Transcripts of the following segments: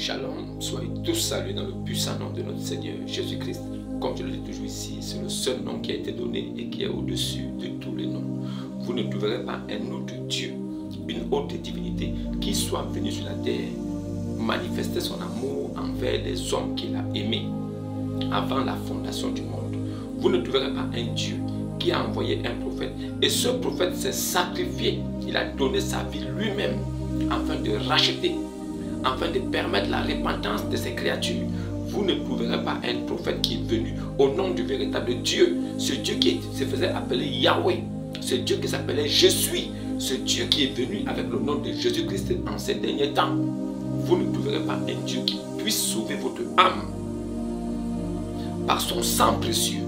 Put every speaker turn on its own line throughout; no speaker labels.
Shalom, soyez tous salués dans le puissant nom de notre Seigneur Jésus-Christ. Comme je le dis toujours ici, c'est le seul nom qui a été donné et qui est au-dessus de tous les noms. Vous ne trouverez pas un autre Dieu, une autre divinité qui soit venue sur la terre manifester son amour envers les hommes qu'il a aimés avant la fondation du monde. Vous ne trouverez pas un Dieu qui a envoyé un prophète et ce prophète s'est sacrifié. Il a donné sa vie lui-même afin de racheter, afin de permettre la repentance de ses créatures. Vous ne trouverez pas un prophète qui est venu au nom du véritable Dieu, ce Dieu qui se faisait appeler Yahweh, ce Dieu qui s'appelait Je suis, ce Dieu qui est venu avec le nom de Jésus-Christ en ces derniers temps. Vous ne trouverez pas un Dieu qui puisse sauver votre âme par son sang précieux.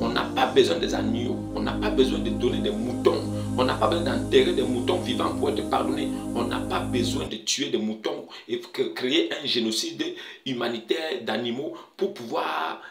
On n'a pas besoin des agneaux, on n'a pas besoin de donner des moutons, on n'a pas besoin d'enterrer des moutons vivants pour être pardonné. On n'a pas besoin de tuer des moutons et créer un génocide humanitaire d'animaux pour pouvoir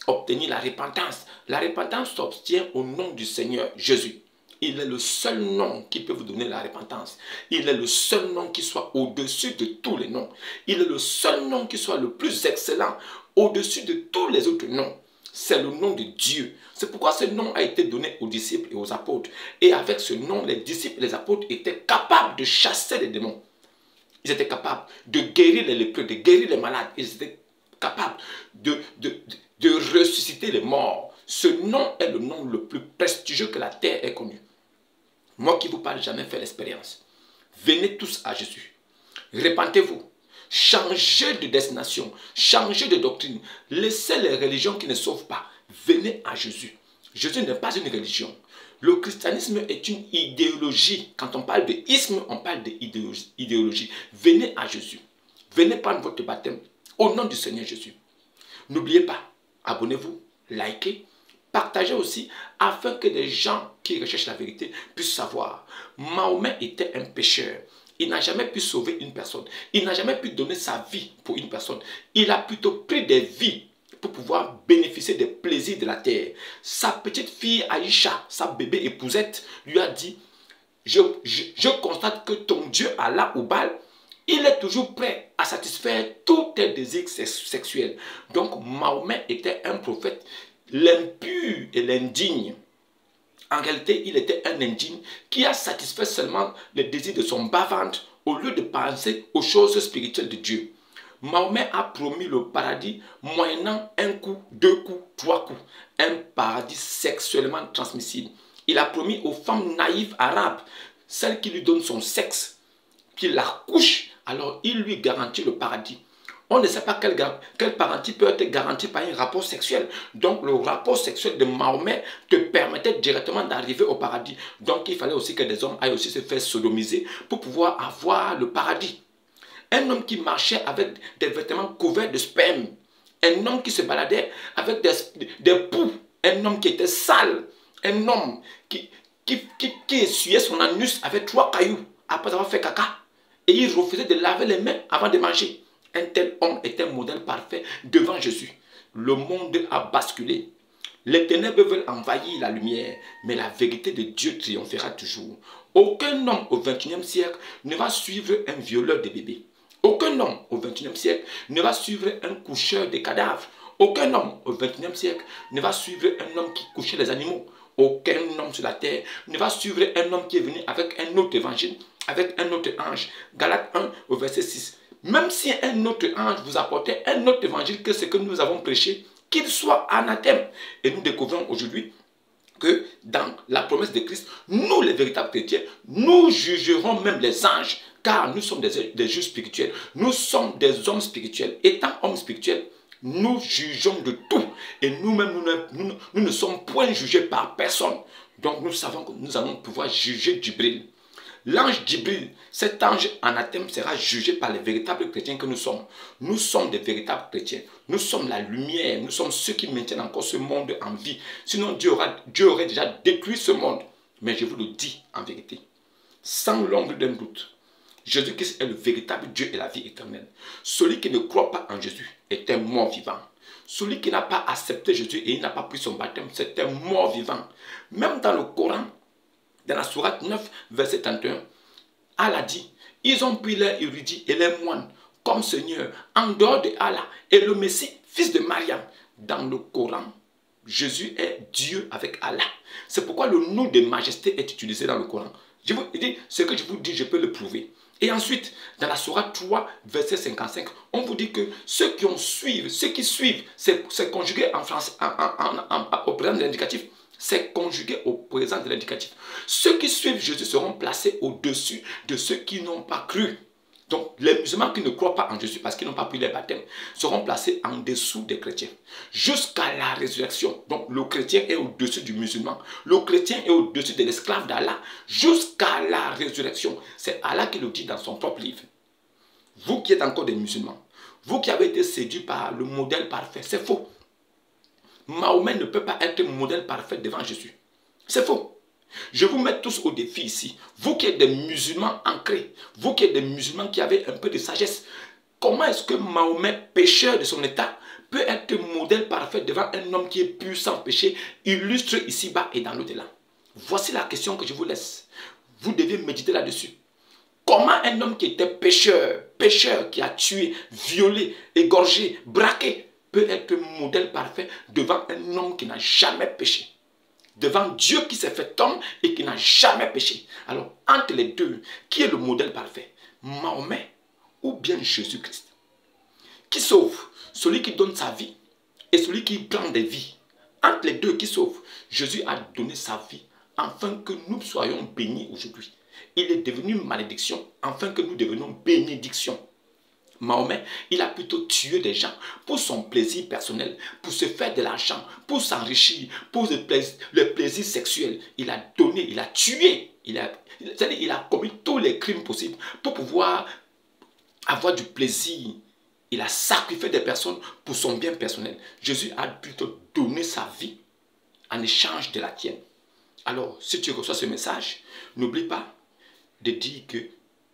obtenir la repentance. La repentance s'obtient au nom du Seigneur Jésus. Il est le seul nom qui peut vous donner la repentance. Il est le seul nom qui soit au-dessus de tous les noms. Il est le seul nom qui soit le plus excellent au-dessus de tous les autres noms. C'est le nom de Dieu. C'est pourquoi ce nom a été donné aux disciples et aux apôtres. Et avec ce nom, les disciples et les apôtres étaient capables de chasser les démons. Ils étaient capables de guérir les lépreux, de guérir les malades. Ils étaient capables de ressusciter les morts. Ce nom est le nom le plus prestigieux que la terre ait connu. Moi qui vous parle, jamais fait l'expérience. Venez tous à Jésus. Repentez-vous. Changez de destination, changez de doctrine, laissez les religions qui ne sauvent pas, venez à Jésus. Jésus n'est pas une religion. Le christianisme est une idéologie. Quand on parle de isme, on parle d'idéologie. Venez à Jésus. Venez prendre votre baptême au nom du Seigneur Jésus. N'oubliez pas, abonnez-vous, likez, partagez aussi afin que les gens qui recherchent la vérité puissent savoir. Mahomet était un pécheur. Il n'a jamais pu sauver une personne. Il n'a jamais pu donner sa vie pour une personne. Il a plutôt pris des vies pour pouvoir bénéficier des plaisirs de la terre. Sa petite fille Aïcha, sa bébé épousette, lui a dit, je constate que ton Dieu Allah ou Baal, il est toujours prêt à satisfaire tous tes désirs sexuels. Donc Mahomet était un prophète, l'impur et l'indigne. En réalité, il était un indigne qui a satisfait seulement les désirs de son bas-ventre au lieu de penser aux choses spirituelles de Dieu. Mahomet a promis le paradis moyennant un coup, 2 coups, 3 coups. Un paradis sexuellement transmissible. Il a promis aux femmes naïves arabes, celles qui lui donnent son sexe, qu'il la couche, alors il lui garantit le paradis. On ne sait pas quel paradis peut être garanti par un rapport sexuel. Donc le rapport sexuel de Mahomet te permettait directement d'arriver au paradis. Donc il fallait aussi que des hommes aillent aussi se faire sodomiser pour pouvoir avoir le paradis. Un homme qui marchait avec des vêtements couverts de sperme. Un homme qui se baladait avec des poux. Un homme qui était sale. Un homme qui essuyait son anus avec 3 cailloux après avoir fait caca. Et il refusait de laver les mains avant de manger. Un tel homme est un modèle parfait devant Jésus. Le monde a basculé. Les ténèbres veulent envahir la lumière, mais la vérité de Dieu triomphera toujours. Aucun homme au XXIe siècle ne va suivre un violeur de bébés. Aucun homme au XXIe siècle ne va suivre un coucheur de cadavres. Aucun homme au XXIe siècle ne va suivre un homme qui couchait les animaux. Aucun homme sur la terre ne va suivre un homme qui est venu avec un autre évangile, avec un autre ange. Galates 1 au verset 6. Même si un autre ange vous apportait un autre évangile que ce que nous avons prêché, qu'il soit anathème. Et nous découvrons aujourd'hui que dans la promesse de Christ, nous les véritables chrétiens, nous jugerons même les anges, car nous sommes des juges spirituels. Nous sommes des hommes spirituels. Étant hommes spirituels, nous jugeons de tout. Et nous-mêmes, nous ne sommes point jugés par personne. Donc nous savons que nous allons pouvoir juger Djibril. L'ange Djibril, cet ange anathème sera jugé par les véritables chrétiens que nous sommes. Nous sommes des véritables chrétiens. Nous sommes la lumière. Nous sommes ceux qui maintiennent encore ce monde en vie. Sinon, Dieu aurait déjà détruit ce monde. Mais je vous le dis en vérité, sans l'ombre d'un doute, Jésus-Christ est le véritable Dieu et la vie éternelle. Celui qui ne croit pas en Jésus est un mort vivant. Celui qui n'a pas accepté Jésus et il n'a pas pris son baptême, c'est un mort vivant. Même dans le Coran, dans la sourate 9, verset 31, Allah dit, ils ont pris les érudits et les moines comme Seigneur en dehors de Allah et le Messie, fils de Mariam. Dans le Coran, Jésus est Dieu avec Allah. C'est pourquoi le nom de majesté est utilisé dans le Coran. Je vous dis, ce que je vous dis, je peux le prouver. Et ensuite, dans la Sourate 3, verset 55, on vous dit que ceux qui suivent, c'est conjugué en français, au présent de l'indicatif, c'est conjugué au présent de l'indicatif. Ceux qui suivent Jésus seront placés au-dessus de ceux qui n'ont pas cru. Donc, les musulmans qui ne croient pas en Jésus parce qu'ils n'ont pas pris les baptêmes seront placés en dessous des chrétiens. Jusqu'à la résurrection. Donc, le chrétien est au-dessus du musulman. Le chrétien est au-dessus de l'esclave d'Allah. Jusqu'à la résurrection. C'est Allah qui le dit dans son propre livre. Vous qui êtes encore des musulmans, vous qui avez été séduits par le modèle parfait, c'est faux. Mahomet ne peut pas être modèle parfait devant Jésus. C'est faux. Je vous mets tous au défi ici. Vous qui êtes des musulmans ancrés, vous qui êtes des musulmans qui avez un peu de sagesse, comment est-ce que Mahomet, pécheur de son état, peut être modèle parfait devant un homme qui est pur sans péché, illustre ici-bas et dans l'au-delà? Voici la question que je vous laisse. Vous devez méditer là-dessus. Comment un homme qui était pécheur qui a tué, violé, égorgé, braqué, peut être modèle parfait devant un homme qui n'a jamais péché? Devant Dieu qui s'est fait homme et qui n'a jamais péché. Alors, entre les deux, qui est le modèle parfait? Mahomet ou bien Jésus-Christ? Qui sauve? Celui qui donne sa vie et celui qui prend des vies. Entre les deux, qui sauve? Jésus a donné sa vie afin que nous soyons bénis aujourd'hui. Il est devenu malédiction afin que nous devenions bénédiction. Mahomet, il a plutôt tué des gens pour son plaisir personnel, pour se faire de l'argent, pour s'enrichir, pour le plaisir sexuel. Il a donné, il a tué, il a commis tous les crimes possibles pour pouvoir avoir du plaisir. Il a sacrifié des personnes pour son bien personnel. Jésus a plutôt donné sa vie en échange de la tienne. Alors, si tu reçois ce message, n'oublie pas de dire que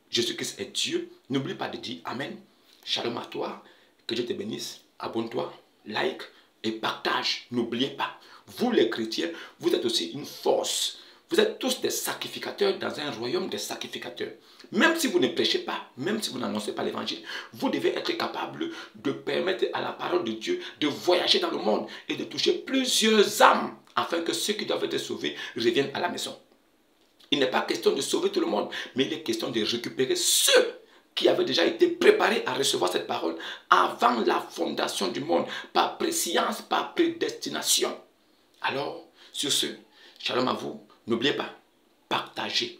Jésus-Christ est Dieu. N'oublie pas de dire Amen. Shalom à toi, que Dieu te bénisse, abonne-toi, like et partage. N'oubliez pas, vous les chrétiens, vous êtes aussi une force. Vous êtes tous des sacrificateurs dans un royaume des sacrificateurs. Même si vous ne prêchez pas, même si vous n'annoncez pas l'évangile, vous devez être capable de permettre à la parole de Dieu de voyager dans le monde et de toucher plusieurs âmes afin que ceux qui doivent être sauvés reviennent à la maison. Il n'est pas question de sauver tout le monde, mais il est question de récupérer ceux qui avaient déjà été préparés à recevoir cette parole avant la fondation du monde, par préscience, par prédestination. Alors, sur ce, shalom à vous. N'oubliez pas, partagez.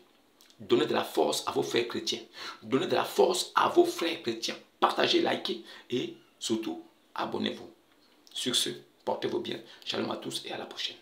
Donnez de la force à vos frères chrétiens. Donnez de la force à vos frères chrétiens. Partagez, likez et surtout, abonnez-vous. Sur ce, portez-vous bien. Shalom à tous et à la prochaine.